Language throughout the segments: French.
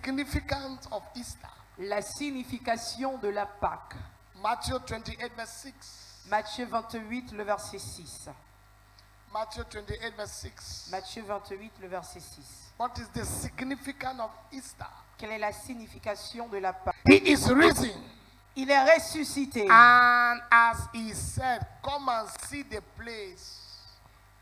significance of Easter. La signification de la Pâque. Matthew 28 verse 6. Matthieu 28, le verset 6. Matthew 28 verse 6. Matthieu 28, le verset 6. What is the significance of Easter? Quelle est la signification de la Pâque? He is risen. Il est ressuscité. And as he said, come and see the place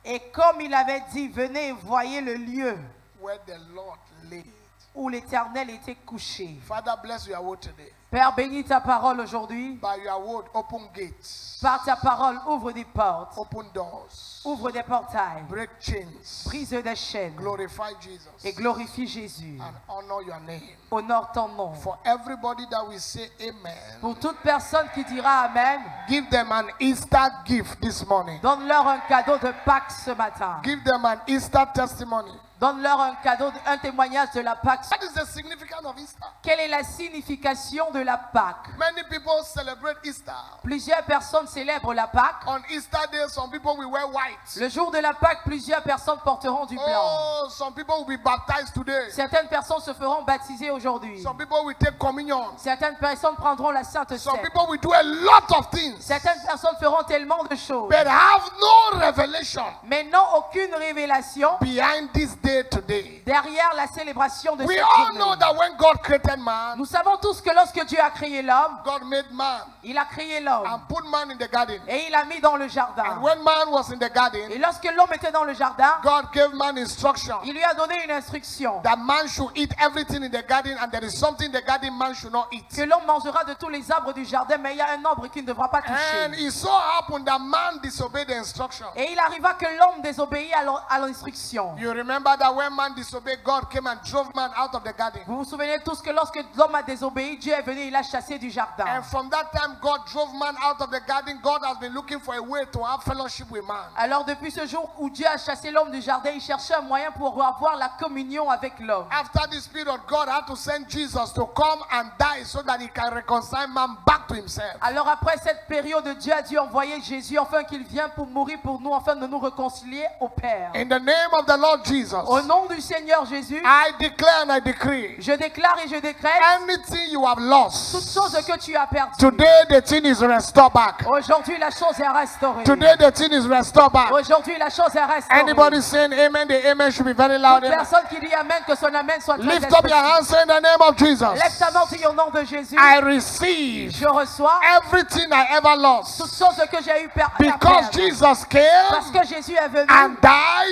Et comme il avait dit, venez et voyez le lieu where the Lord laid. où l'Éternel était couché. Father, bless your word today. Père, bénis ta parole aujourd'hui. By your word, open gates, Par ta parole, ouvre des portes, open doors, ouvre des portails, break chains, brise des chaînes glorify Jesus, et glorifie Jésus. and honor your name. Honore ton nom. For everybody that will say amen, Pour toute personne qui dira Amen, give them an Easter gift this morning. donne-leur un cadeau de Pâques ce matin. Give them an Easter testimony. Donne-leur un cadeau, un témoignage de la Pâque. What is the significance of Easter? Quelle est la signification de la Pâque? Many people celebrate Easter. Plusieurs personnes célèbrent la Pâque. On Easter Day, some people will wear white. Le jour de la Pâque, plusieurs personnes porteront du blanc. Oh, some people will be baptized today. Certaines personnes se feront baptiser aujourd'hui. Some people will take communion. Certaines personnes prendront la Sainte Some Seine. people will do a lot of things, Certaines personnes feront tellement de choses, but have no revelation mais n'ont aucune révélation behind this day today. derrière la célébration de We cette all journée. know that when God created man, Nous savons tous que lorsque Dieu a créé l'homme, God made man il a créé l'homme and put man in the garden. et il l'a mis dans le And jardin. when man was in the Et garden, lorsque l'homme était dans le jardin, God gave man instruction il lui a donné une instruction that man should eat everything in the garden, and there is something in the garden man should not eat. que l'homme mangera de tous les arbres du jardin, mais il y a un arbre qu'il ne devra pas And toucher. it so happened that man disobeyed the instruction. Et il arriva que l'homme désobéit à l'instruction. You remember that when man disobeyed, God came and drove man out of the garden. Vous vous souvenez tous que lorsque l'homme a désobéi, Dieu est venu et l'a chassé du jardin. And from that time, God drove man out of the garden. God has been looking for a way to have fellowship with man. Alors depuis ce jour où Dieu a chassé l'homme du jardin, il cherchait un moyen pour avoir la communion avec l'homme. After this period, God had to send Jesus to come and die so that he can reconcile man back to himself. Alors après cette période, Dieu a dû envoyer Jésus afin qu'il vienne pour mourir pour nous, afin de nous réconcilier au Père. In the name of the Lord Jesus, Au nom du Seigneur Jésus, I declare and I decree, je déclare et je décrète anything you have lost, toutes choses que tu as perdues. today the thing is restored back. Aujourd'hui, la chose est restaurée. Today the thing is restored back. Aujourd'hui, la chose est restaurée. Anybody saying amen? The amen should be very loud. Toute personne qui dit Amen, que son Amen soit très Lift up your expressif. hands, say in the name of Lève Jesus, ta main, dis au nom de Jésus. I receive Je reçois everything I ever toutes lost choses que j'ai eu à because perdre. Jesus Parce came que Jésus est venu, and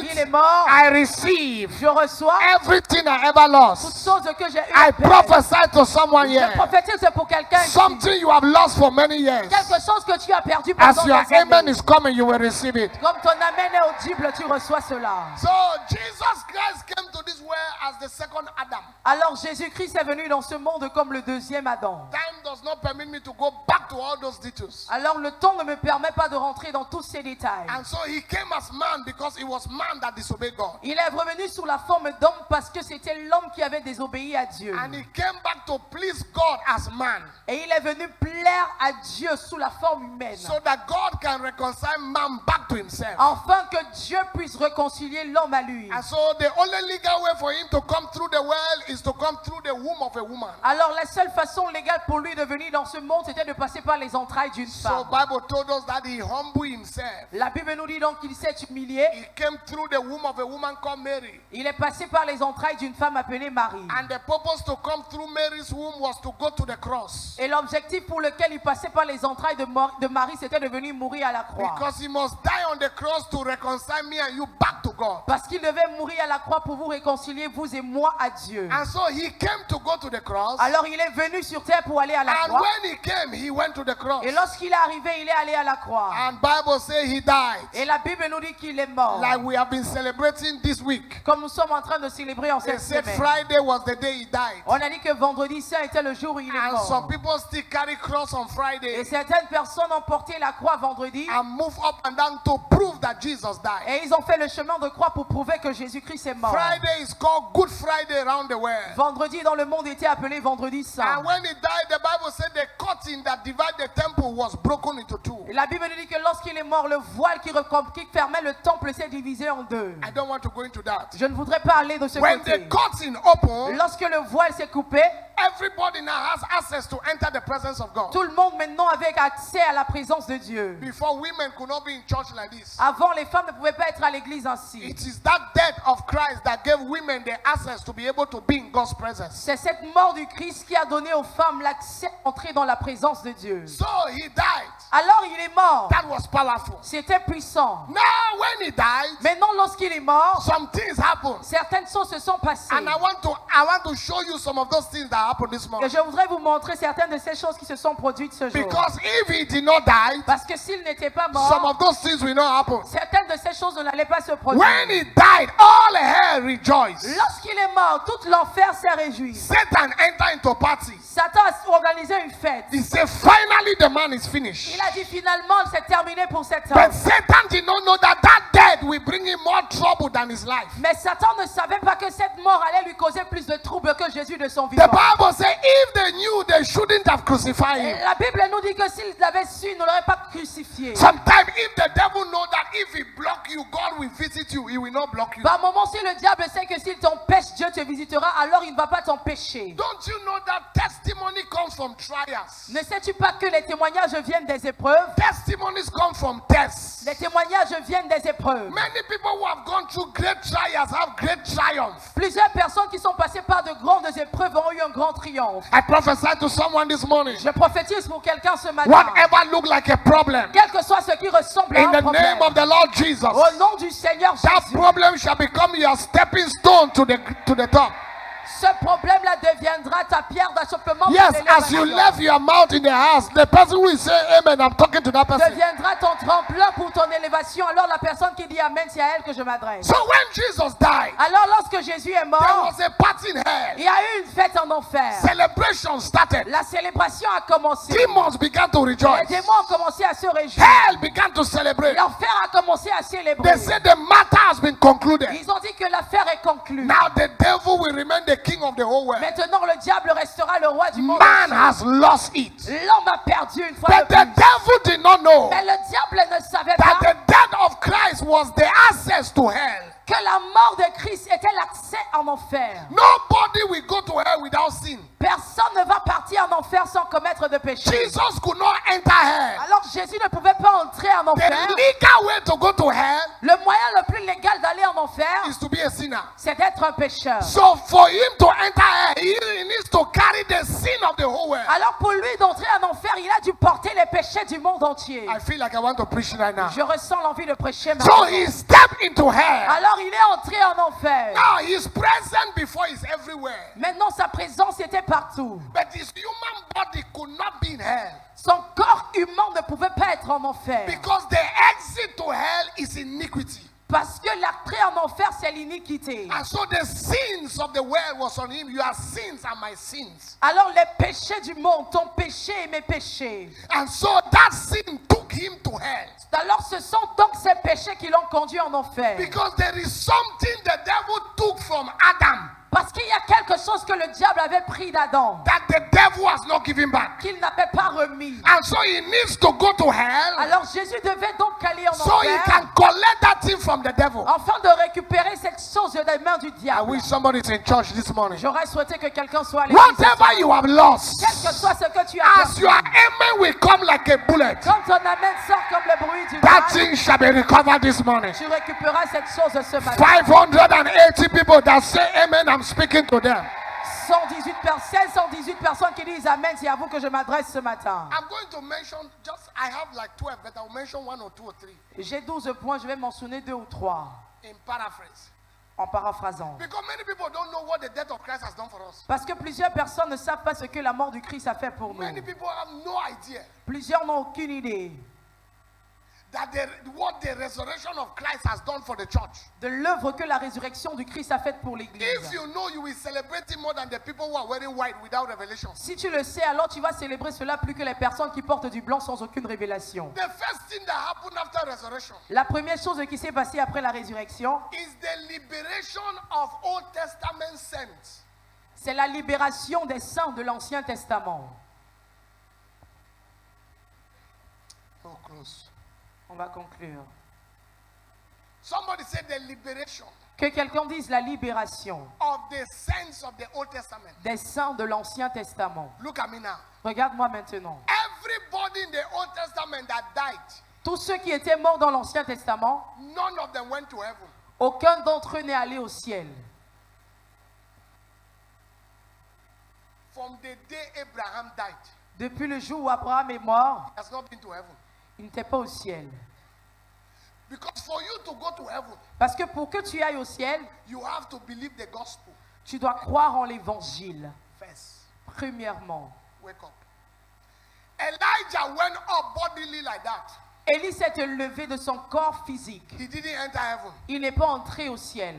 il est died. mort. I receive Je reçois everything I ever toutes lost. choses que j'ai eu I à perdre. prophesy to someone Je here, prophétise pour quelqu'un ici. something you have lost for many years. Quelque chose que tu as perdu As pendant your des amen années. is coming, you will receive it. Comme ton Amen est audible, tu reçois cela. So Jesus Christ came to this world as the second Adam. Alors Jésus-Christ est venu dans ce monde comme le deuxième Adam. Time does not permit me to go back to all those details. Alors le temps ne me permet pas de rentrer dans tous ces détails. And so he came as man because it was man that disobeyed God. Il est revenu sous la forme d'homme parce que c'était l'homme qui avait désobéi à Dieu. And he came back to please God as man, Et il est venu plaire à Dieu sous la forme humaine. so that God can reconcile man back to himself. Afin que Dieu puisse réconcilier l'homme à lui. And so the only legal way for him to come through the world is to come through the womb of a woman. Alors la seule façon légale pour lui de venir dans ce monde, c'était de passer par les entrailles d'une So femme. Bible told us that he humbled himself. La Bible nous dit donc qu'il s'est humilié. He came through the womb of a woman called Mary. Il est passé par les entrailles d'une femme appelée Marie. And the purpose to come through Mary's womb was to go to the cross. Et l'objectif pour lequel il passait par les entrailles de Marie, c'était de venir mourir à la croix. Because he must die on the cross to reconcile me and you back to God. Parce qu'il devait mourir à la croix pour vous réconcilier, vous et moi, à Dieu. And so he came to go to the cross. Alors il est venu sur terre pour aller à la And croix. when he came, he went to the cross. Et lorsqu'il est arrivé, il est allé à la croix. And Bible says he died. Et la Bible nous dit qu'il est mort. Like we have been celebrating this week. Comme nous sommes en train de célébrer en They cette said semaine. Friday was the day he died. On a dit que vendredi saint était le jour où il est And mort. some people still carry cross on Et Friday certaines personnes ont porté la croix vendredi. and move up and down to prove that Jesus died. Et ils ont fait le chemin de croix pour prouver que Jésus-Christ est mort. Friday is called Good Friday around the world. Vendredi dans le monde était appelé vendredi saint. And when he died, the Bible said they cut curtain that divided the temple was broken into two. Et la Bible nous dit que lorsqu'il est mort, le voile qui fermait le temple s'est divisé en deux. I don't want to go into that. Je ne voudrais pas aller de ce When côté. the curtain opened, Lorsque le voile s'est coupé, everybody now has access to enter the presence of God. tout le monde maintenant avait accès à la présence de Dieu. Before, women could not be in church like this. Avant, les femmes ne pouvaient pas être à l'église ainsi. It is that death of Christ that gave women the access to be able to be in God's presence. C'est cette mort du Christ qui a donné aux femmes l'accès à entrer dans la présence de Dieu. So he died. Alors il est mort. That was powerful. C'était puissant. Now when he died, Maintenant, lorsqu'il est mort, some things happened. certaines choses se sont passées. And I want to show you some of those things that happened this Et morning. je voudrais vous montrer certaines de ces choses qui se sont produites ce jour. Because if he did not die, Parce que s'il n'était pas some mort, of those things will not happen. certaines de ces choses n'allaient pas se produire. When he died, all hell rejoiced. Lorsqu'il est mort, tout l'enfer s'est réjoui. Satan entered into party. Satan a organisé une fête. He said, finally the man is finished. Il a dit finalement, c'est terminé pour cet But homme. Satan did not know that death will bring him more trouble than his life. Mais Satan ne savait pas que cette mort allait lui causer plus de troubles que Jésus de son The vivant. Bible says if they knew, they shouldn't have crucified Et him. la Bible nous dit que s'ils l'avaient su, ils ne l'auraient pas crucifié. Sometimes if the devil know that if he block you, God will visit you, he will not block you. Par moment, si le diable sait que s'il t'empêche, Dieu te visitera, alors il ne va pas t'empêcher. Don't you know that testimony comes from trials? Ne sais-tu pas que les témoignages viennent des épreuves? Testimonies come from tests. Les témoignages viennent des épreuves. Many people who have gone through great trials have great triumph. Plusieurs personnes qui sont passées par de grandes épreuves ont eu un grand triomphe. I prophesy to someone this morning. Je prophétise pour quelqu'un ce matin. Whatever look like a problem, Quel que soit ce qui ressemble à in un the problème, name of the Lord Jesus, au nom du Seigneur that Jésus, problem shall become your stepping stone to the top. ce problème-là deviendra ta pierre d'achoppement pour Yes, as you l'élévation. left your mouth in the house, the person will say amen. I'm talking to that person. Deviendra ton tremplin pour ton élévation. Alors la personne qui dit amen, c'est à elle que je m'adresse. So when Jesus died, Alors lorsque Jésus est there mort, was a party in hell. il y a eu une fête en enfer. Celebration started. La célébration a commencé. Demons began to Les rejoice. démons ont commencé à se réjouir. Hell began to celebrate. L'enfer a commencé à célébrer. They said the matter has been concluded. Ils ont dit que l'affaire est conclue. Now the devil will remain the king of the whole world. Maintenant, le diable restera le roi du monde. Man entier. has lost it. L'homme a perdu une fois But de the plus. devil did not know Mais le diable ne savait that pas the death of Christ was the access to hell. que la mort de Christ était l'accès en enfer. Nobody will go to hell without sin. Personne ne va partir en enfer sans commettre de péché. Jesus could not enter hell. Alors Jésus ne pouvait pas entrer en The enfer. legal way to go to hell Le moyen le plus légal d'aller en enfer, is to be a sinner. c'est d'être un pécheur. So for him to enter hell, he needs to carry the sin of the whole world. Alors pour lui d'entrer en enfer, il a dû porter les péchés du monde entier. I feel like I want to preach right now. Je ressens l'envie de prêcher So maintenant. he stepped into hell. Alors il est entré en enfer. Now his presence before is everywhere. Maintenant sa présence était partout. But his human body could not be in hell. Son corps humain ne pouvait pas être en enfer. Because the exit to hell is iniquity. Parce que l'entrée en enfer, c'est l'iniquité. And so the sins of the world was on him. Your sins are my sins. Alors les péchés du monde, ton péché et mes péchés. And so that sin took him to hell. Alors ce sont donc ces péchés qui l'ont conduit en enfer. Because there is something the devil took from Adam Parce qu'il y a quelque chose que le diable avait pris d'Adam, that the devil has not given back. qu'il n'avait pas remis. And so he needs to go to hell Alors Jésus devait donc aller en so he enfer can collect that thing from the devil. afin de récupérer cette chose des mains du I diable. wish somebody is in church this morning. J'aurais souhaité que quelqu'un soit à l'église ce soir. Whatever you have lost, Quel que soit ce que tu as as perdu, your amen will come like a bullet, quand ton amen sort comme le bruit du that vent, thing shall be recovered this morning. tu récupéreras cette chose ce matin. 580 people that say amen, I'm speaking to them. 118 personnes qui disent amen, c'est à vous que je m'adresse ce matin. I'm going to mention I have like 12, but I'll mention 1 or 2 or 3 J'ai 12 points, je vais mentionner 2 ou 3 in paraphrase. en paraphrasant. Because many people don't know what the death of Christ has done for us. Parce que plusieurs personnes ne savent pas ce que la mort du Christ a fait pour nous. Many people have no idea Plusieurs n'ont aucune idée that what the resurrection of Christ has done for the church. de l'œuvre que la résurrection du Christ a faite pour If l'Église. you know, you will celebrate it more than the people who are wearing white without revelation. Si tu le sais, alors tu vas célébrer cela plus que les personnes qui portent du blanc sans aucune révélation. The first thing that happened after resurrection La première chose qui s'est passée après la résurrection, is the liberation of Old Testament saints. c'est la libération des saints de l'Ancien Testament. Oh, close. On va conclure. Somebody said the liberation Que quelqu'un dise la libération of the saints of the Old Testament. des saints de l'Ancien Testament. Look at me now. Regarde-moi maintenant. Everybody in the Old Testament that died, Tous ceux qui étaient morts dans l'Ancien Testament, none of them went to heaven. aucun d'entre eux n'est allé au ciel. From the day Abraham died, Depuis le jour où Abraham est mort, he has not been to heaven. il n'était pas au ciel. Because for you to go to heaven, Parce que pour que tu ailles au ciel, you have to believe the gospel tu dois croire en l'évangile. first. Premièrement, Wake up. Elijah went up bodily like that. Élie s'est levé de son corps physique. He didn't enter heaven. Il n'est pas entré au ciel.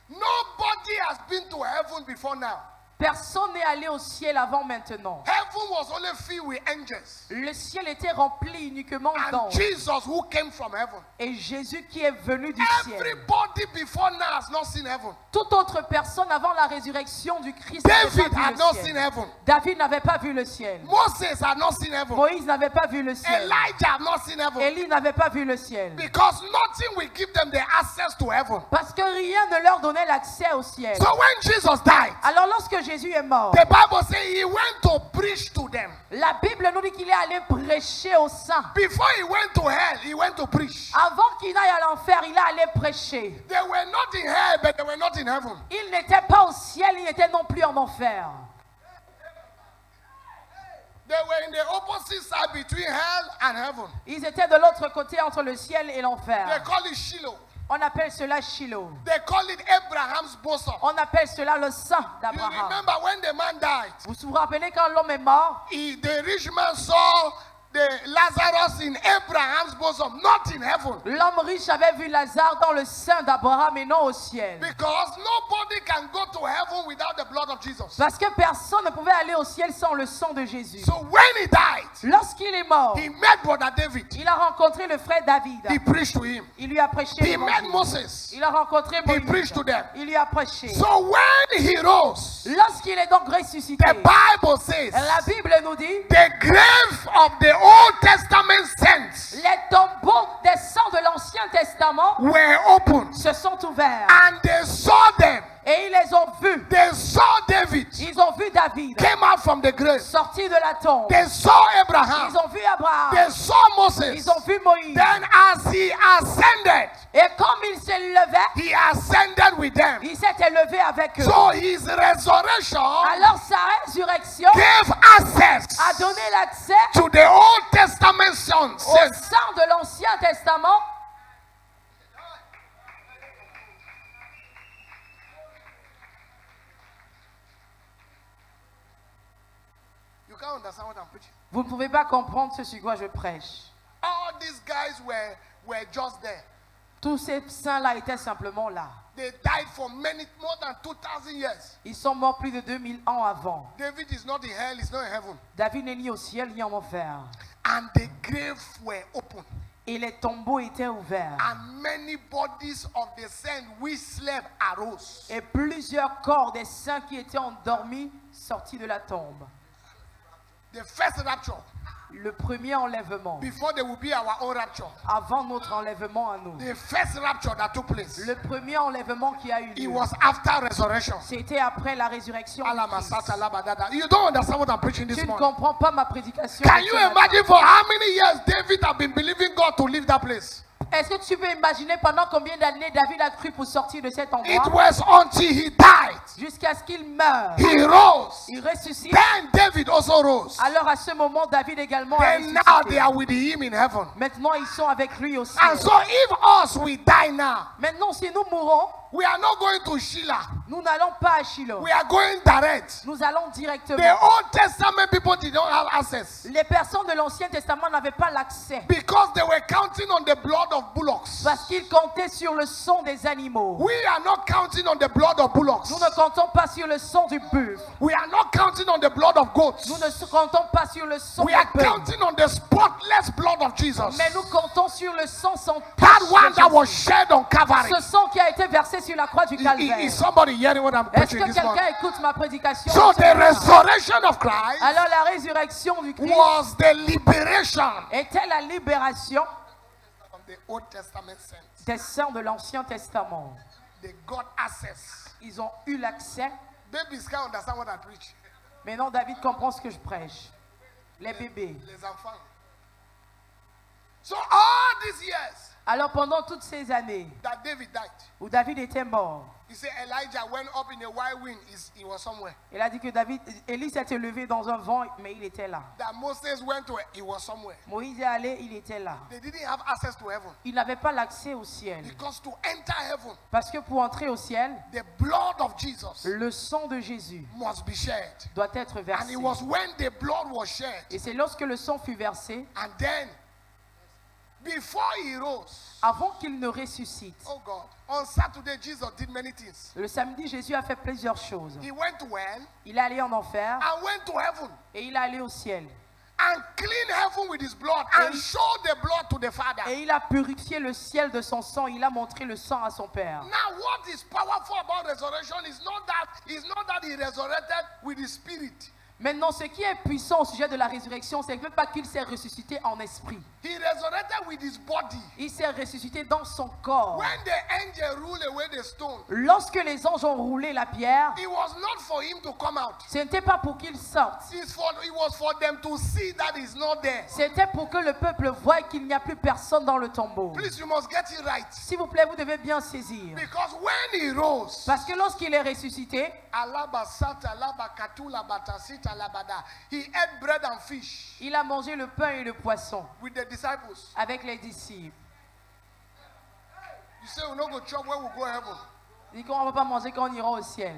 Nobody has been to heaven before now. Personne n'est allé au ciel avant maintenant. Heaven was only filled with angels. Le ciel était rempli uniquement And d'anges. Jesus who came from heaven. Et Jésus qui est venu du ciel. Everybody before now has not seen heaven. Toute autre personne avant la résurrection du Christ n'avait David pas had vu not le seen ciel. heaven. David n'avait pas vu le ciel. Moses had not seen heaven. Moïse n'avait pas vu le ciel. Elijah had not seen heaven. Élie n'avait pas vu le ciel. Because nothing will give them the access to heaven. Parce que rien ne leur donnait l'accès au ciel. So when Jesus died, Alors lorsque Jésus est mort, the Bible says he went to preach to them. la Bible nous dit qu'il est allé prêcher aux saints. Before he went to hell, he went to preach. Avant qu'il n'aille à l'enfer, il est allé prêcher. They were not in hell, but they were not in heaven. Il n'était pas au ciel, il n'était non plus en enfer. They were in the opposite side between hell and heaven. Ils étaient de l'autre côté entre le ciel et They l'enfer. call it Shiloh. On appelle cela Shiloh. They call it Abraham's bosom. On appelle cela le sang You d'Abraham. remember when the man died, Vous vous rappelez quand l'homme est mort? the rich man saw the Lazarus in Abraham's bosom, not in heaven. L'homme riche avait vu Lazare dans le sein d'Abraham et non au ciel. Because nobody can go to heaven without the blood of Jesus. Parce que personne ne pouvait aller au ciel sans le sang de Jésus. So when he died, Lorsqu'il est mort, he met brother David. il a rencontré le frère David. He preached to him. Il lui a prêché He met l'évangile. Moses. Il a rencontré He preached Moïse. to them. Il lui a prêché. So when he rose, Lorsqu'il est donc ressuscité, the Bible says la Bible nous dit, the grave of the Old Testament saints les tombeaux des saints de l'Ancien Testament were opened, se sont ouverts. and they saw them. Et ils les ont vus. They saw David Ils ont vu David came out from the grave. sorti de la tombe. They saw Abraham. Ils ont vu Abraham. They saw Moses. Ils ont vu Moïse. Then as he ascended, Et comme il s'est levé, he ascended with them. il s'est élevé avec eux. So his resurrection Alors sa résurrection gave access a donné l'accès to the Old Testament sons. au sang de l'Ancien Testament. You can't understand what I'm preaching. Vous ne pouvez pas comprendre ce sur quoi je prêche. All these guys were just there. Tous ces saints-là étaient simplement là. They died for more than 2,000 years. Ils sont morts plus de 2000 ans avant. David is not in hell, he's not in heaven. David n'est ni au ciel ni en enfer. And the graves were open. Et les tombeaux étaient ouverts. And many bodies of the saints which slept arose. Et plusieurs corps des saints qui étaient endormis sortis de la tombe. The first rapture, Le premier enlèvement, before there will be our own rapture. avant notre enlèvement à nous. The first rapture that took place, Le premier enlèvement qui a eu it lieu, was after resurrection. c'était après la résurrection du Christ. You don't understand what I'm preaching this Tu ne morning. comprends pas ma prédication. Can de you ce matin. imagine for how many years David had been believing God to leave that place? Est-ce que tu peux imaginer pendant combien d'années David a cru pour sortir de cet It endroit? was until he died, Jusqu'à ce qu'il meure. he rose. Il ressuscite. Then David also rose. Alors à ce moment, David également a Then now they ressuscité. are with him in heaven. Maintenant, ils sont avec lui aussi. And so if us we die now, Maintenant, si nous mourons, we are not going to Sheila. nous n'allons pas à Shiloh. We are going direct. Nous allons directement. The Old Testament people did not have access Les personnes de l'Ancien Testament n'avaient pas l'accès because they were counting on the blood of bullocks. parce qu'ils comptaient sur le sang des animaux. We are not counting on the blood of bullocks. Nous ne comptons pas sur le sang du bœuf. We are not counting on the blood of goats. Nous ne comptons pas sur le sang We du are bœuf. counting on the spotless blood of Jesus. Mais nous comptons sur le sang sans That tache one de that was Jésus. shed on Calvary. Ce sang qui a été versé commencé sur la croix du Is Calvaire. somebody hearing what I'm Est-ce preaching que this quelqu'un morning? écoute ma prédication? So en ce the moment? resurrection of Christ Alors la résurrection du Christ was the liberation était la libération from the Old Testament saints. des saints de l'Ancien Testament. They got access. Ils ont eu l'accès. Babies can't understand what I preach. Maintenant, David comprend ce que je prêche. Les bébés. Les enfants. So all these years Alors pendant toutes ces années that David died, où David était mort, he said Elijah went up in a wild wind. He was somewhere. il a dit que Élie s'était levé dans un vent, mais il était là. That Moses went to, he was somewhere. Moïse est allé, il était là. They didn't have access to heaven. Il n'avait pas l'accès au ciel. Because to enter heaven, Parce que pour entrer au ciel, the blood of Jesus le sang de Jésus must be shed. doit être And versé. it was when the blood was shed, Et c'est lorsque le sang fut versé, and then before he rose, avant qu'il ne ressuscite. oh God, on Saturday Jesus did many things. Le samedi, Jésus a fait plusieurs choses. He went to hell Il est allé en enfer and went to heaven et il est allé au ciel. and cleaned heaven with his blood and showed the blood to the Father. Et il a purifié le ciel de son sang. Il a montré le sang à son Père. Now, what is powerful about resurrection is not that he resurrected with his spirit. Maintenant, ce qui est puissant au sujet de la résurrection, c'est même pas qu'il s'est ressuscité en esprit. He resurrected with his body. Il s'est ressuscité dans son corps. When the angel ruled away the stone, Lorsque les anges ont roulé la pierre, it was not for him to come out. ce n'était pas pour qu'il sorte. It was for them to see that he's not there. C'était pour que le peuple voie qu'il n'y a plus personne dans le tombeau. Please, you must get it right. S'il vous plaît, vous devez bien saisir. Because when he rose, Parce que lorsqu'il est ressuscité, he ate bread and fish il a mangé le pain et le poisson with the disciples. avec les disciples. You say we no go chop when we go heaven. Il dit qu'on ne va pas manger quand on ira au ciel.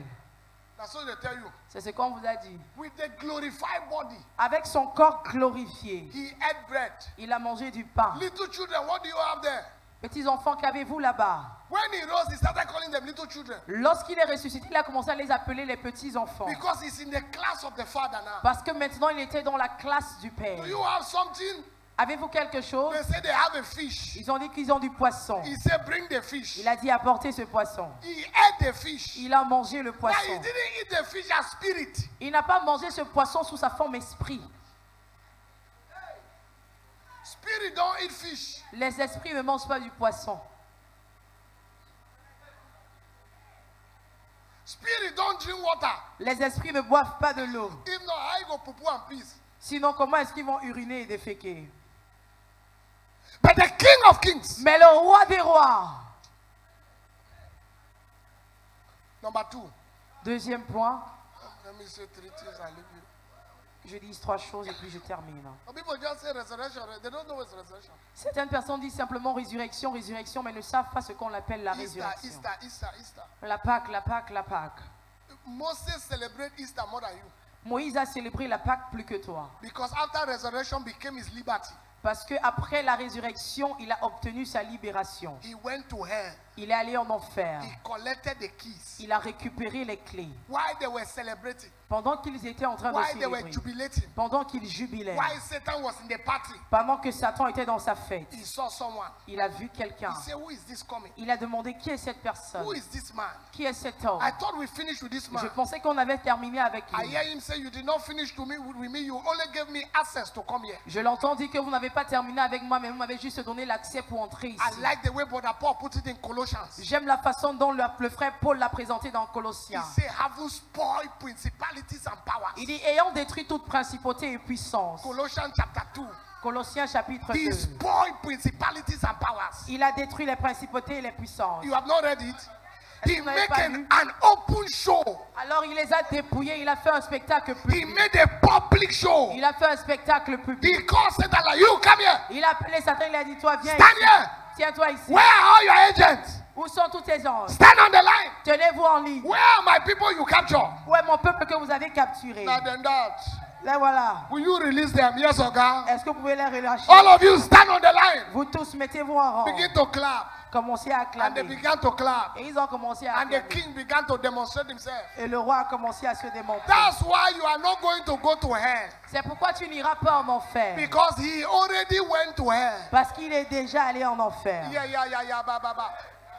That's what they tell you. C'est ce qu'on vous a dit. With the glorified body, Avec son corps glorifié, he ate bread. il a mangé du pain. Little children, what do you have there? Petits enfants, qu'avez-vous là-bas? When he rose, he started calling them little children. Lorsqu'il est ressuscité, il a commencé à les appeler les petits enfants. Because he's in the class of the Father now. Parce que maintenant, il était dans la classe du Père. Do you have something? Avez-vous quelque chose? They say they have a fish. Ils ont dit qu'ils ont du poisson. He said, bring the fish. Il a dit apportez ce poisson. He ate the fish. Il a mangé le Now, he poisson. didn't eat the fish as spirit. Il n'a pas mangé ce poisson sous sa forme esprit. Spirit don't eat fish. Les esprits ne mangent pas du poisson. Spirit don't drink water. Les esprits ne boivent pas de l'eau. If not, how you go poo and peace? Sinon, comment est-ce qu'ils vont uriner et déféquer? But the King of Kings. Mais le roi des rois. Number 2. Deuxième point. Let me say 3 things and leave you. Je dis 3 choses et puis je termine. Some people just say resurrection. They don't know what's resurrection. Certaines personnes disent simplement résurrection, résurrection, mais ne savent pas ce qu'on appelle la Easter, résurrection. Easter. La Pâque, la Pâque, la Pâque. Moses celebrated Easter more than you. Moïse a célébré la Pâque plus que toi. Because after resurrection became his liberty. Parce qu'après la résurrection, il a obtenu sa libération. He went to hell. Il est allé en enfer. He collected the keys. Il a récupéré les clés. While they were celebrating. Pendant qu'ils étaient en train de While they were célébrer. jubilating. Pendant qu'ils jubilaient. While Satan was in the party. Pendant que Satan était dans sa fête. He saw someone. Il a vu quelqu'un. He said, who is this coming? Il a demandé qui est cette personne? Who is this man? Qui est cet homme? I thought we finished with this Je man. pensais qu'on avait terminé avec I lui. hear him say, you did not finish with me. You only gave me access to come here. Je l'entends dire que vous n'avez pas terminé avec moi, mais vous m'avez juste donné l'accès pour entrer I ici. like the way Brother Paul put it in Colossians. J'aime la façon dont le frère Paul l'a présenté dans He Colossiens. said, having spoiled principalities and powers. Il dit, ayant détruit toute principauté et puissance. Colossians chapter 2. Colossiens chapitre He 2. spoiled principalities and powers. Il a détruit les principautés et les puissances. You have not read it? Est-ce He que vous n'avez made pas lu? an open show. Alors il les a dépouillés, il a fait un spectacle He public. made a public show. Il a fait un spectacle public. He called Satan like, you come here. Il a appelé Satan, il a dit, toi viens Stand ici. here. Tiens-toi ici. Where are all your agents? Où sont tous tes anges? Stand on the line. Tenez-vous en ligne. Where are my people you capture? Où est mon peuple que vous avez capturé? Now then that. Là voilà. Will you release them? Yes or God? Est-ce que vous pouvez les relâcher? All of you stand on the line. Vous tous mettez-vous en rang. Begin to clap. Commencez à And they acclamer. began to clap. Et ils ont commencé à And the acclamer. king began to demonstrate himself. Et le roi a commencé à se démontrer. That's why you are not going to go to hell. C'est pourquoi tu n'iras pas en enfer. Because he already went to hell. Parce qu'il est déjà allé en enfer. Yeah, ba.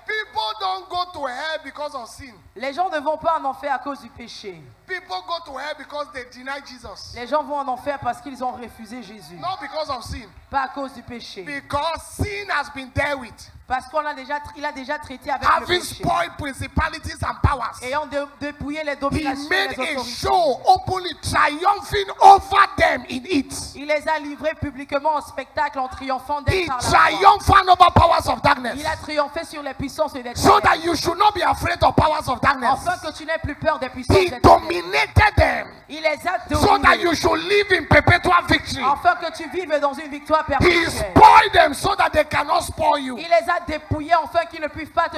People don't go to hell because of sin. Les gens ne vont pas en enfer à cause du péché. People go to hell because they deny Jesus. Les gens vont en enfer parce qu'ils ont refusé Jésus. Not because of sin. Pas à cause du péché. Because sin has been dealt with. Parce qu'il a déjà traité avec le Having péché. spoiled principalities and powers. Ayant dépouillé les He dominations et made les a autorités. show openly triumphing over them in it. Il les a livrés publiquement en spectacle en triomphant He d'être par la foi. triumphant over powers of darkness. Il a triomphé sur les puissances des So ténèbres. that you should not be afraid of powers of darkness. Afin que tu n'aies plus peur des puissances He des ténèbres. dominated them. Il les a So that dominés. you should live in perpetual victory. Afin que tu vives dans une victoire He perpétuelle. spoiled them so that they cannot spoil you. Il les a dépouillés afin qu'ils ne puissent pas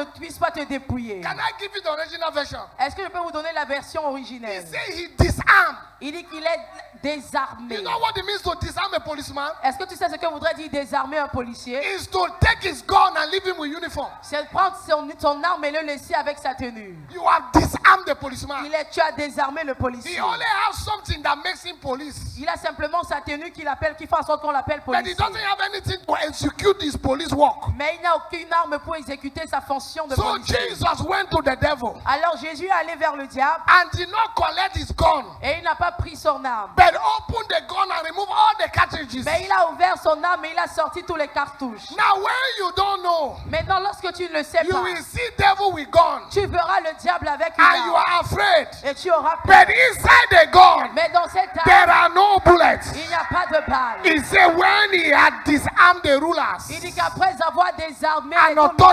te dépouiller. Can I give you the original version? Est-ce que je peux vous donner la version He originelle? said he disarmed. Il dit qu'il est désarmé. You know what it means to disarm a policeman? Est-ce que tu sais ce que voudrait dire désarmer un policier? Is to take his gun and leave him with uniform. C'est prendre son arme et le laisser avec sa tenue. You have disarmed the policeman. Tu as désarmé le He policier. only has something that makes him police. Il a simplement sa tenue qui fait en sorte qu'on l'appelle But he policier. doesn't have anything to execute his police work. Mais il n'a aucune arme pour exécuter sa fonction de So policier. Jesus went to the devil Alors Jésus est allé vers le diable and did not collect his gun, et il n'a pas pris son arme. but opened the gun and removed all the cartridges. Mais il a ouvert son arme et il a sorti tous les cartouches. Now when you don't know, Maintenant, lorsque tu ne le sais you pas, will see devil with gun tu verras le diable avec une and you arme are afraid. et tu auras peur. But inside the gun, Mais dans cette there arme, are no bullets. il n'y a pas de balles. He said when he had disarmed the rulers Il dit qu'après avoir désarmé and les dominateurs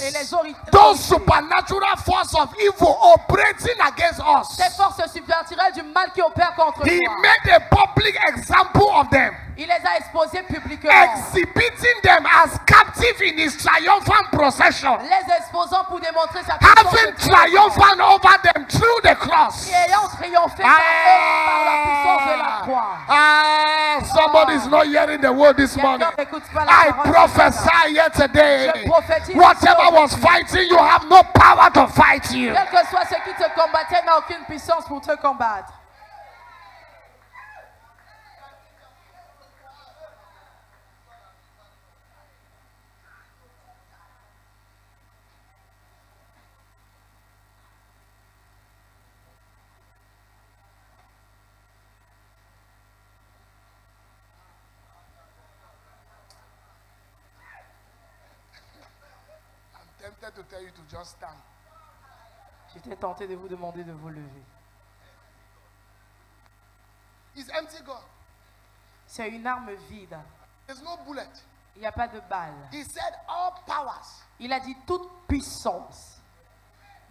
et les authorities, autorités, those supernatural forces of evil operating against us, ces forces surnaturelles du mal qui opèrent contre he toi, made a public example of them, il les a exposées publiquement, exhibiting them as captive in his triumphant procession, les exposant pour démontrer sa puissance having de triomphe, triumphant over them through the cross. et ayant triomphé par eux par la puissance de la croix. Somebody is not hearing the word this morning. Quelqu'un n'écoute pas la I parole ce matin. prophesy here today. Je prophétise Whatever ici was aujourd'hui. fighting you, have no power to fight you. Quel que soit ce qui te combattait, n'a aucune puissance pour te combattre. I'm tempted to tell you to just stand. J'étais tenté de vous demander de vous lever. It's empty gun. C'est une arme vide. There's no bullet. Il n'y a pas de balle. He said all powers. Il a dit toute puissance.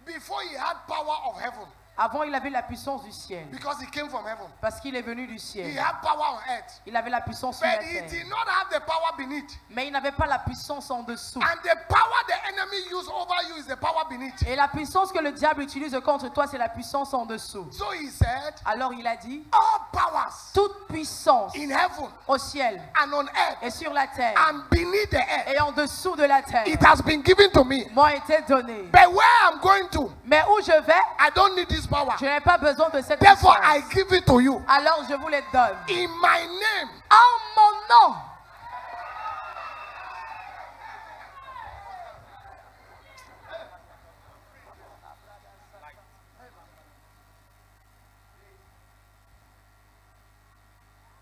Before he had power of heaven, Avant, il avait la puissance du ciel. because he came from heaven. Parce qu'il est venu du He ciel. had power on earth. Il avait la puissance sur la But he terre. did not have the power beneath. Mais il n'avait pas la puissance en dessous. And the power the enemy used over you is the power beneath. Et la puissance que le diable utilise contre toi, c'est la puissance en dessous. So he said, Alors il a dit, all powers toute puissance in heaven au ciel and on et earth sur la terre and beneath the earth, et en dessous de la terre it has been given to me. m'ont été données. But where I'm going to, Mais où je vais, I don't need this power. je n'ai pas besoin de cette Therefore, puissance. I give it to you. Alors je vous les donne. In my name, En mon nom.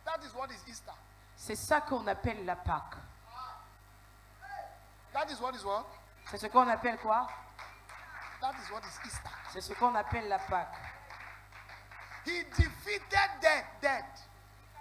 that is what is Easter. C'est ça qu'on appelle la Pâque. That is what is what? C'est ce qu'on appelle quoi? That is what is Easter. C'est ce qu'on appelle la Pâque. He defeated death.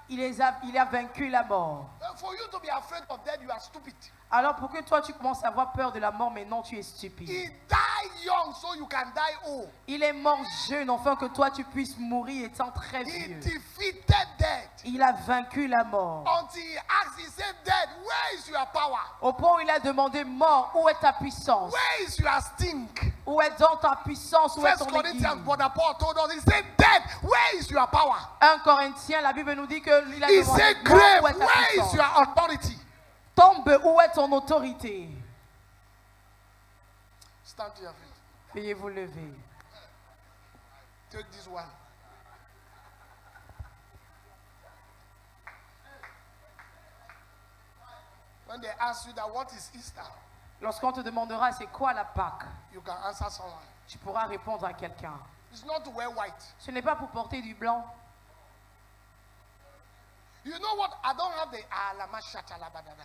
Il a vaincu la mort. For you to be afraid of death, you are stupid. Alors pour que toi tu commences à avoir peur de la mort, mais non, tu es stupide. He died young so you can die old. Il est mort jeune afin que toi tu puisses mourir étant très He vieux. defeated death. Il a vaincu la mort. Until he asked, he said, death, where is your power? Au point où il a demandé, mort, où est ta puissance? Where is your stink? Où est donc ta puissance? Où est First ton Corinthians, aiguille? Brother Paul told us, he said, death, where is your power? 1 Corinthiens, la Bible nous dit que il a He demandé, said, mort, grave, où est ta where is puissance? your authority? Tombe, où est ton autorité? Stand to your feet. Veuillez vous lever. Take this one. When they ask you that what is Easter, Lorsqu'on te demandera c'est quoi la Pâque, you can answer someone. tu pourras répondre à quelqu'un. It's not to wear white. Ce n'est pas pour porter du blanc. You know what? I don't have the alamashatalabadada.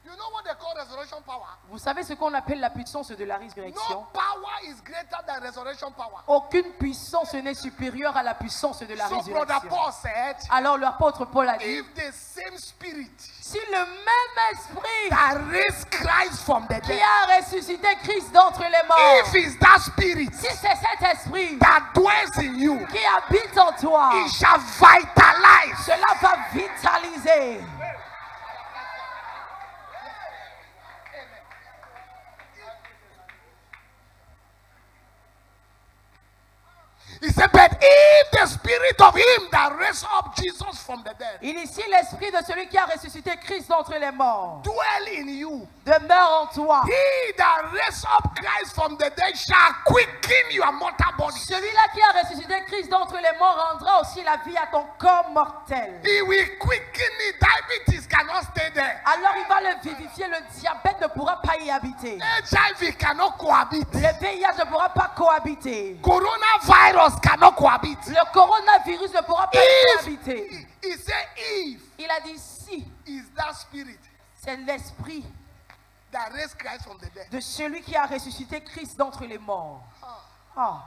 You know what they call resurrection power? Vous savez ce qu'on appelle la puissance de la No résurrection? power is greater than resurrection power. Aucune puissance n'est supérieure à la puissance de la So Brother résurrection. Paul said, Alors l'apôtre Paul a dit, if the same spirit si le même esprit that raised Christ from the qui dead, a ressuscité Christ d'entre les morts, if it's that spirit si c'est cet esprit that dwells in you, qui habite en toi, it shall vitalize. cela va vitaliser. He said, but if the spirit of him that raised up Jesus from the dead Il est ici l'esprit de celui qui a ressuscité Christ d'entre les morts dwell in you, demeure en toi. he that raised up Christ from the dead shall quicken your mortal body. Celui-là qui a ressuscité Christ d'entre les morts rendra aussi la vie à ton corps mortel. He will quicken it. Diabetes cannot stay there. Alors il va le vivifier, le diabète ne pourra pas y habiter. HIV cannot cohabit. Le VIH ne pourra pas cohabiter. Coronavirus cannot cohabit. Le coronavirus ne pourra pas y cohabiter. He said, if Il a dit si, is that spirit c'est l'esprit that raised Christ from the dead. de celui qui a ressuscité Christ d'entre les morts. Ah,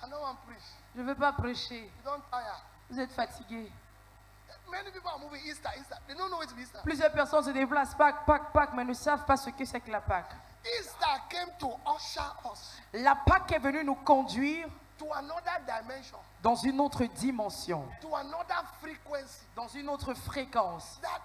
I don't want to preach. je ne veux pas prêcher. You don't tire. Vous êtes fatigués. Many people are moving Easter. They don't know it's Easter. Plusieurs personnes se déplacent Pâques, mais ne savent pas ce que c'est que la Pâque. Easter came to usher us La Pâque est venue nous conduire to another dimension, dans une autre dimension, to another frequency. dans une autre fréquence, That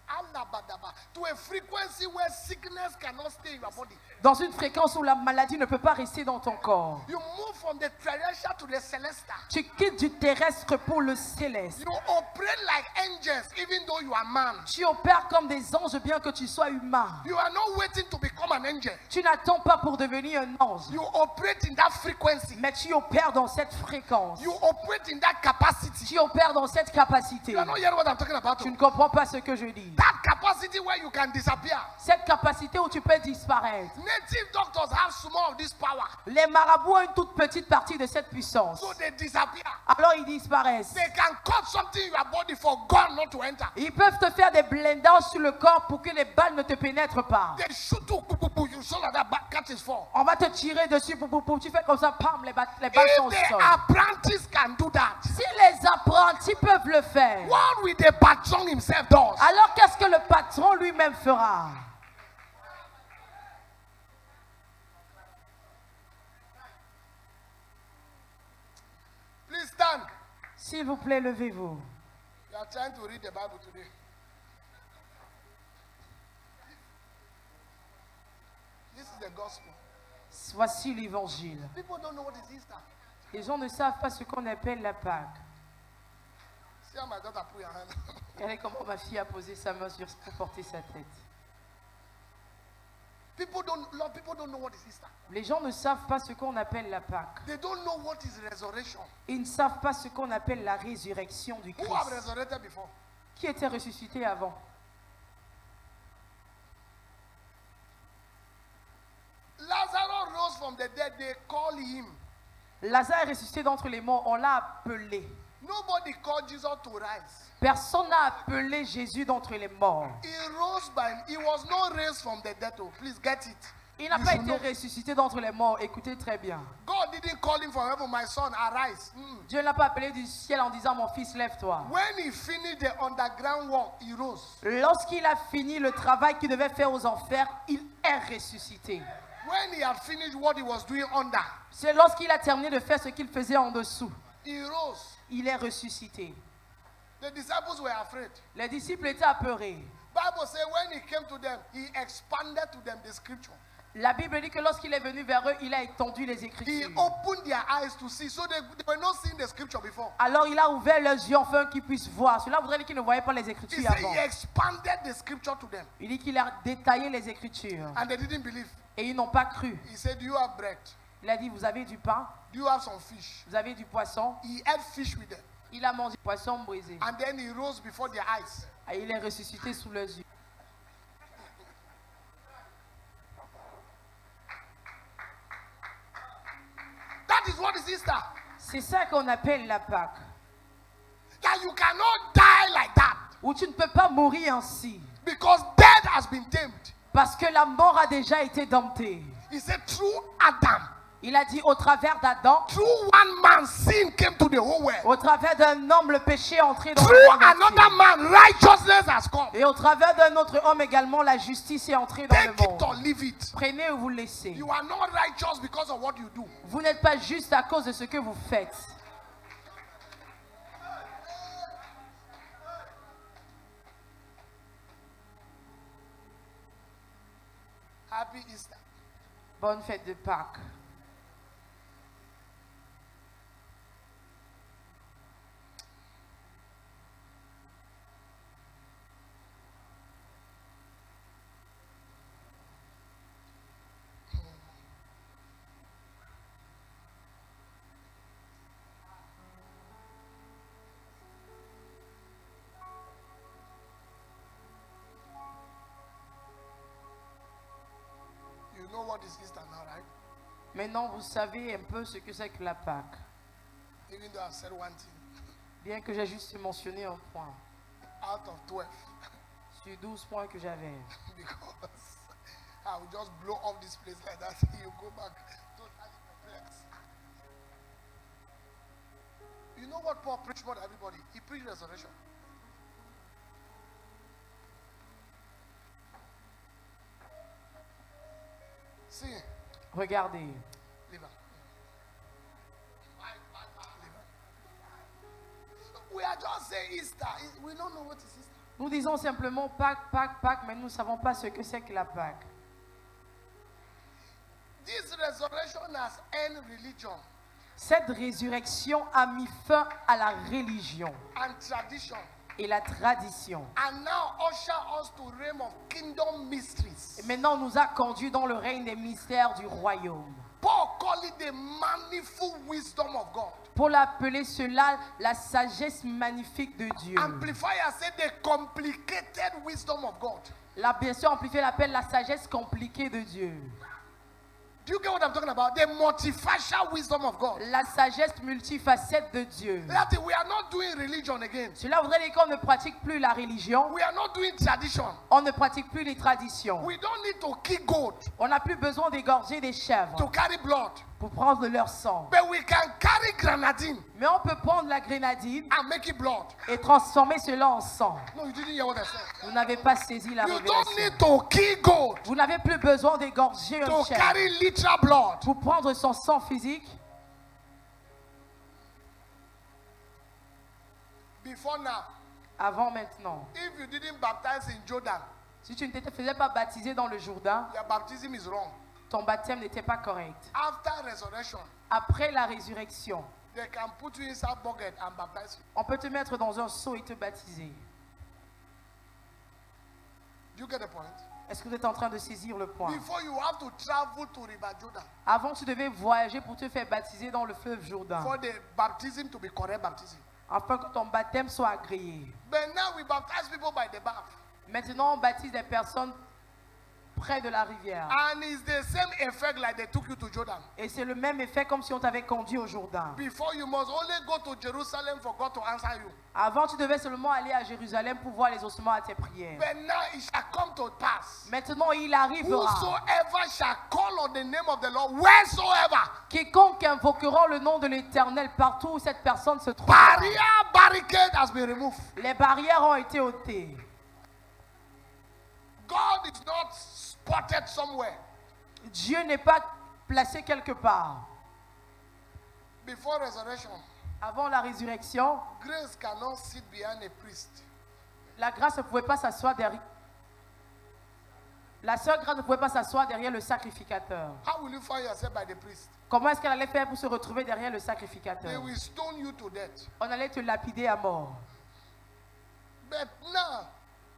alabadaba, to a frequency where sickness cannot stay in your body. dans une fréquence où la maladie ne peut pas rester dans ton corps. You move from the terrestrial to the celestial. Tu quittes du terrestre pour le céleste. You operate like angels even though you are man. Tu opères comme des anges bien que tu sois humain. You are not waiting to become an angel. Tu n'attends pas pour devenir un ange, You operate in that frequency. mais tu opères dans cette fréquence. You operate in that capacity. Tu opères dans cette capacité. You are not hearing what I'm talking about. Tu ne comprends pas ce que je dis. That capacity where you can disappear. Cette capacité où tu peux disparaître. Native doctors have small of this power. Les marabouts ont une toute petite partie de cette puissance. So they disappear. Alors ils disparaissent. They can cut something in your body for God not to enter. Ils peuvent te faire des blindages sur le corps pour que les balles ne te pénètrent pas. They shoot you so that that catches fall. On va te tirer dessus, tu fais comme ça, pam, les balles sont au If the sol. apprentice can do that, Si les apprentis peuvent le faire, what will the patron himself do? alors qu'est-ce que le patron lui-même fera? Please stand. S'il vous plaît, levez-vous. You are trying to read the Bible today. This is the gospel. Voici l'évangile. People don't know what is Easter. Les gens ne savent pas ce qu'on appelle la Pâque. See how my daughter put your hand. Regardez comment ma fille a posé sa main pour porter sa tête. People don't know what is Easter. Les gens ne savent pas ce qu'on appelle la Pâque. They don't know what is resurrection. Ils ne savent pas ce qu'on appelle la résurrection du Who have Christ. resurrected before? Qui était ressuscité avant? Lazarus rose from the dead. They call him. Lazare est ressuscité d'entre les morts, on l'a appelé. Nobody called Jesus to rise. Personne n'a appelé Jésus d'entre les morts. He was not raised from the dead. Oh, please get it. Il n'a You pas should été know. ressuscité d'entre les morts. Écoutez très bien. God didn't call him from heaven, my son, arise. Dieu ne l'a pas appelé du ciel en disant mon fils lève-toi. When he finished the underground work, he rose. Lorsqu'il a fini le travail qu'il devait faire aux enfers, il est ressuscité. When he had finished what he was doing under, C'est lorsqu'il a terminé de faire ce qu'il faisait en dessous. he rose. Il est ressuscité. The disciples were afraid. Les disciples étaient apeurés. Bible says when he came to them, he expanded to them the scripture. La Bible dit que lorsqu'il est venu vers eux, il a étendu les He Écritures. opened their eyes to see. So they were not seeing the scripture before. Alors il a ouvert leurs yeux afin qu'ils puissent voir. Cela voudrait dire qu'ils ne voyaient pas les He Écritures said avant. he expanded the scripture to them. Il dit qu'il a détaillé les Écritures. And they didn't believe. Et ils n'ont pas cru. He said, do you have bread? Il a dit, vous avez du pain, Do you have some fish? vous avez du poisson. He ate fish with them. Il a mangé du poisson brisé. And then he rose before their eyes. Et il est ressuscité sous leurs yeux. That is what is Easter. C'est ça qu'on appelle la Pâque. That you cannot die like that. Où tu ne peux pas mourir ainsi. Because death has been tamed. Parce que la mort a déjà été domptée. He said, through Adam, Il a dit au travers d'Adam, through one man, sin came to the whole world. au travers d'un homme, le péché est entré dans le Through monde entier. another man, righteousness has come. Et au travers d'un autre homme également, la justice est entrée dans le Take it or monde. leave it. Prenez ou vous laissez. You are not righteous because of what you do. Vous n'êtes pas juste à cause de ce que vous faites. Happy Easter. Bonne fête de Pâques. You know what is Easter now, right? Maintenant, vous savez un peu ce que c'est que la Pâque. Even though I said one thing Bien que j'ai juste mentionné un point. out of 12. Sur 12 points que j'avais. Because I will just blow off this place like that. You go back totally perplexed. You know what Paul preached more than everybody? He preached resurrection. See, Regardez. leave her. Leave her. We are just saying Easter. We don't know what is Easter. Nous disons simplement Pâques, Pâques, Pâques, mais nous ne savons pas ce que c'est que la Pâque. This resurrection has end religion Cette résurrection a mis fin à la religion and tradition, et la tradition. and now usher us to realm of kingdom mysteries. Et maintenant, on nous a conduits dans le règne des mystères du royaume. Paul called it the manifold wisdom of God. Pour l'appeler cela la sagesse magnifique de Dieu. Amplifier said the complicated wisdom of God. La version amplifiée l'appelle la sagesse compliquée de Dieu. Do you get what I'm talking about? The multifacial wisdom of God. La sagesse multifacette de Dieu. That is, we are not doing religion again. Cela voudrait dire qu'on ne pratique plus la religion, We are not doing tradition. on ne pratique plus les traditions. We don't need to kill goat On n'a plus besoin d'égorger des chèvres to carry blood. pour prendre leur sang. But we can carry grenadine Mais on peut prendre la grenadine and make it blood. et transformer cela en sang. No, you didn't hear what I said. Vous n'avez pas saisi la You don't révélation. need to kill goat Vous n'avez plus besoin d'égorger un to chèvre carry literal blood. pour prendre son sang physique. Before now, Avant maintenant. if you didn't baptize in Jordan, Si tu ne te faisais pas baptiser dans le Jourdain, your baptism is wrong. ton baptême n'était pas correct. After resurrection, Après la résurrection, they can put you inside bucket and baptize you. on peut te mettre dans un seau et te baptiser. Do you get the point? Est-ce que vous êtes en train de saisir le point? Before you have to travel to River Jordan Avant, tu devais voyager pour te faire baptiser dans le fleuve Jourdain, for the baptism to be correct baptism. afin que ton baptême soit agréé. But now we baptize people by the bath. Maintenant, on baptise des personnes près de la rivière. And it's the same effect like they took you to Jordan. Et c'est le même effet comme si on t'avait conduit au Jourdain. Before you must only go to Jerusalem for God to answer you. Avant, tu devais seulement aller à Jérusalem pour voir les ossements à tes prières. But now it shall come to pass. Maintenant, il arrivera. Whosoever shall call on the name of the Lord, wheresoever, Quiconque invoquera le nom de l'Éternel partout où cette personne se trouvera. barricade has been removed. Les barrières ont été ôtées. God is not spotted somewhere. Dieu n'est pas placé quelque part. Before resurrection, Avant la résurrection, grace cannot sit behind a priest. la grâce ne pouvait pas s'asseoir derrière. La sœur grâce ne pouvait pas s'asseoir derrière le sacrificateur. How will you find yourself by the priest? Comment est-ce qu'elle allait faire pour se retrouver derrière le They sacrificateur? will stone you to death. On allait te lapider à mort. But now,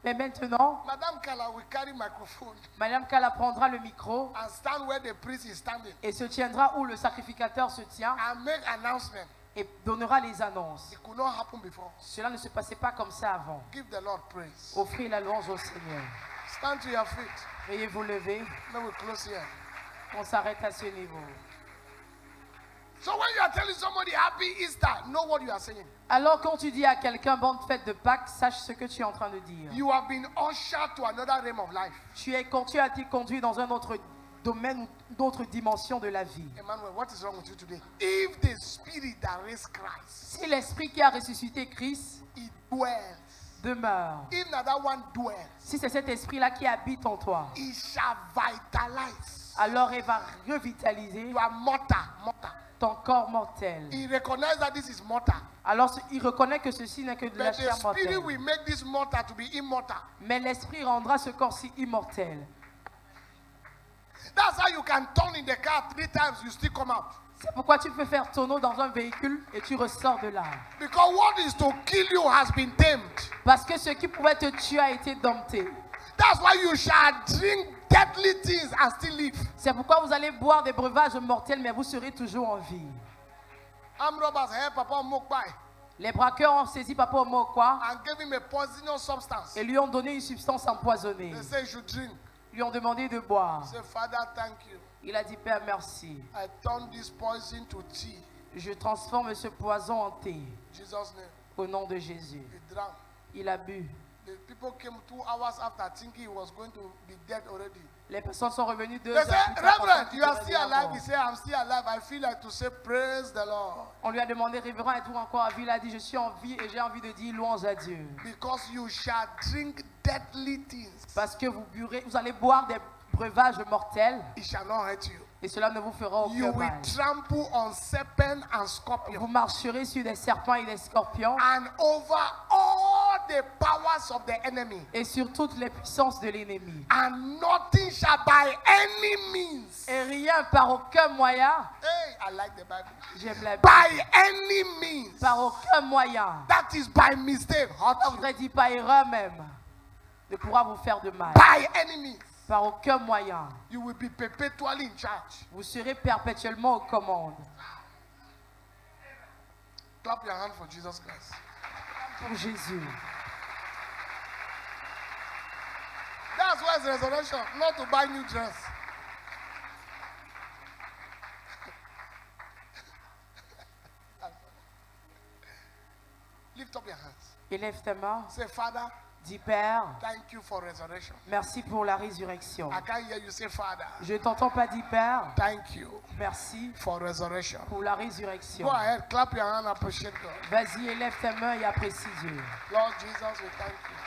Mais maintenant, Madame Kala will carry microphone Madame Kala prendra le micro and stand where the priest is standing et se tiendra où le sacrificateur se tient and make announcement. et donnera les annonces. It could not happen before. Cela ne se passait pas comme ça avant. Give the Lord praise. Offrez la louange au Seigneur. Stand to your feet. Veuillez vous lever. Then we close here. On s'arrête à ce niveau. So when you are telling somebody happy Easter, know what you are saying. Alors quand tu dis à quelqu'un bonne fête de Pâques, sache ce que tu es en train de dire. You have been ushered to another realm of life. Tu as été conduit dans un autre domaine ou d'autres dimensions de la vie. Emmanuel, what is wrong with you today? If the spirit that raised Christ, Si l'esprit qui a ressuscité Christ it dwells. demeure, If another one dwells, si c'est cet esprit-là qui habite en toi, it shall vitalize. alors il va revitaliser You are mortal, mortal. ton corps mortel. He recognizes that this is mortal. Alors il reconnaît que ceci n'est que de la But the chair spirit mortelle. will make this mortal to be immortal. Mais l'esprit rendra ce corps-ci immortel. That's how you can turn in the car 3 times, you still come out. C'est pourquoi tu peux faire tonneau dans un véhicule et tu ressors de là. Because what is to kill you has been tamed. Parce que ce qui pouvait te tuer a été dompté. That's why you shall drink deadly things and still live. C'est pourquoi vous allez boire des breuvages mortels, mais vous serez toujours en vie. Armed robbers help Papa Mokbai Les braqueurs ont saisi Papa Omokwa and gave him a poisonous substance. et lui ont donné une substance empoisonnée. They say you should drink. Lui ont demandé de boire. Say, Father, thank you. Il a dit, Père, merci. I turn this poison to tea. Je transforme ce poison en thé. Jesus' name. Au nom de Jésus. He drank. Il a bu. The people came 2 hours after thinking he was going to be dead already. Les personnes sont revenues 2 They heures said, plus tard, Reverend, pensant you are qu'il still serait alive. mort. He said, I'm still alive. I feel like to say, praise the Lord. On lui a demandé, Révérend, êtes-vous encore en vie? Il a dit, je suis en vie et j'ai envie de dire louange à Dieu. Because you shall drink deadly things. Parce que vous allez boire des breuvages mortels It shall not hurt you. et cela ne vous fera You aucun will mal. trample on serpent and Vous scorpion marcherez sur des serpents et des scorpions and over all the powers of the enemy. et sur toutes les puissances de l'ennemi. And nothing shall by any means. Et rien par aucun moyen, Hey, I like the Bible. j'aime la Bible, By any means. par aucun moyen, That is by mistake. hurt ça you. voudrait dire par erreur même, ne pourra vous faire de mal. By any means. Par aucun moyen, You will be perpetually in charge. vous serez perpétuellement aux commandes. Clap your hand for Jesus Christ. Pour Jésus. That's why it's resurrection, not to buy new dress. Lift up your hands. Élève ta main, Say, Father, dis Père, thank you for resurrection. merci pour la résurrection. I can't hear you say, Father, Je t'entends pas dire Père, thank you merci for resurrection. pour la résurrection. Go ahead, clap your hand, appreciate God. Vas-y, élève ta main et apprécie Dieu. Lord Jesus, we thank you